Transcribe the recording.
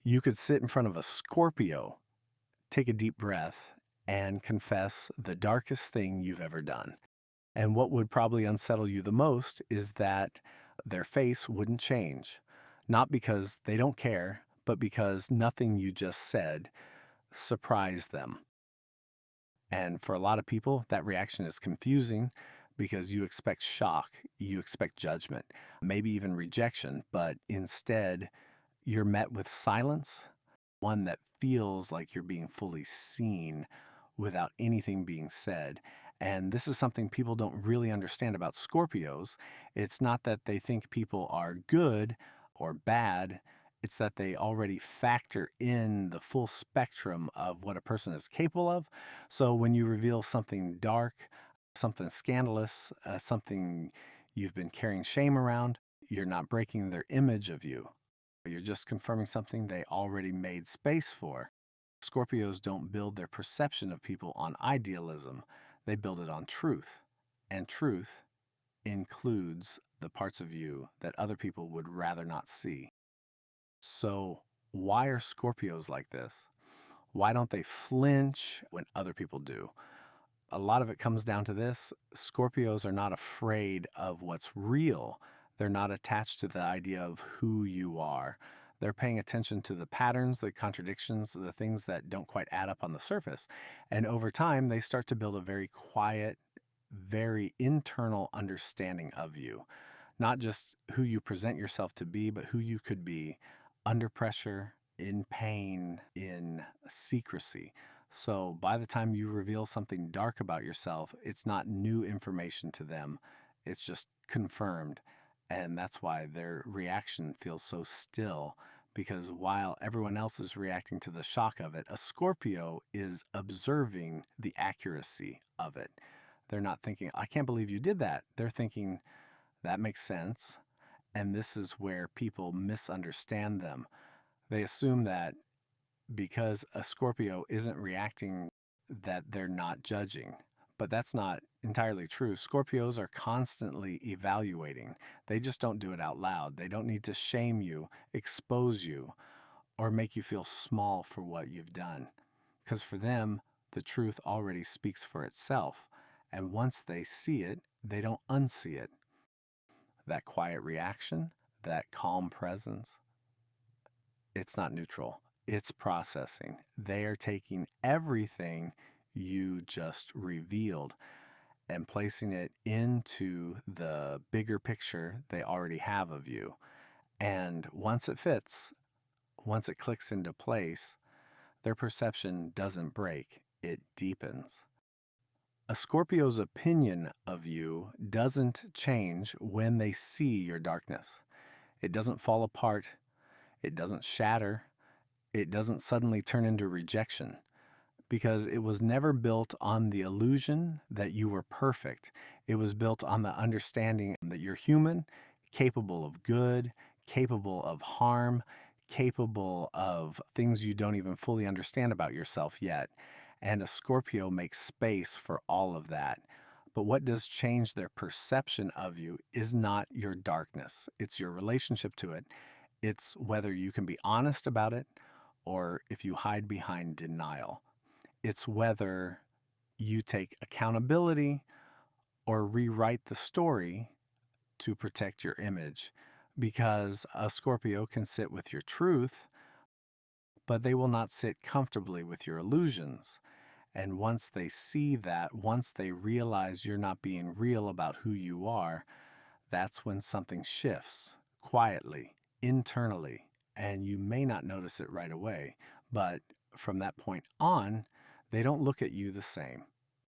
You could sit in front of a Scorpio, take a deep breath, and confess the darkest thing you've ever done. And what would probably unsettle you the most is that their face wouldn't change. Not because they don't care, but because nothing you just said surprised them. And for a lot of people, that reaction is confusing because you expect shock, you expect judgment, maybe even rejection, but instead you're met with silence, one that feels like you're being fully seen without anything being said. And this is something people don't really understand about Scorpios. It's not that they think people are good or bad, it's that they already factor in the full spectrum of what a person is capable of. So when you reveal something dark, something scandalous, something you've been carrying shame around, you're not breaking their image of you. You're just confirming something they already made space for. Scorpios don't build their perception of people on idealism, they build it on truth. And truth includes the parts of you that other people would rather not see. So, why are Scorpios like this? Why don't they flinch when other people do? A lot of it comes down to this: Scorpios are not afraid of what's real. They're not attached to the idea of who you are. They're paying attention to the patterns, the contradictions, the things that don't quite add up on the surface. And over time, they start to build a very quiet, very internal understanding of you. Not just who you present yourself to be, but who you could be under pressure, in pain, in secrecy. So by the time you reveal something dark about yourself, it's not new information to them. It's just confirmed. And that's why their reaction feels so still. Because while everyone else is reacting to the shock of it, a Scorpio is observing the accuracy of it. They're not thinking, I can't believe you did that. They're thinking, that makes sense. And this is where people misunderstand them. They assume that because a Scorpio isn't reacting, that they're not judging. But that's not entirely true. Scorpios are constantly evaluating. They just don't do it out loud. They don't need to shame you, expose you, or make you feel small for what you've done. Because for them, the truth already speaks for itself. And once they see it, they don't unsee it. That quiet reaction, that calm presence, it's not neutral. It's processing. They are taking everything you just revealed and placing it into the bigger picture they already have of you. And once it fits, once it clicks into place, their perception doesn't break, it deepens. A Scorpio's opinion of you doesn't change when they see your darkness. It doesn't fall apart, it doesn't shatter, it doesn't suddenly turn into rejection, because it was never built on the illusion that you were perfect. It was built on the understanding that you're human, capable of good, capable of harm, capable of things you don't even fully understand about yourself yet. And a Scorpio makes space for all of that. But what does change their perception of you is not your darkness, it's your relationship to it. It's whether you can be honest about it or if you hide behind denial. It's whether you take accountability or rewrite the story to protect your image. Because a Scorpio can sit with your truth, but they will not sit comfortably with your illusions. And once they see that, once they realize you're not being real about who you are, that's when something shifts quietly, internally. And you may not notice it right away, but from that point on, they don't look at you the same.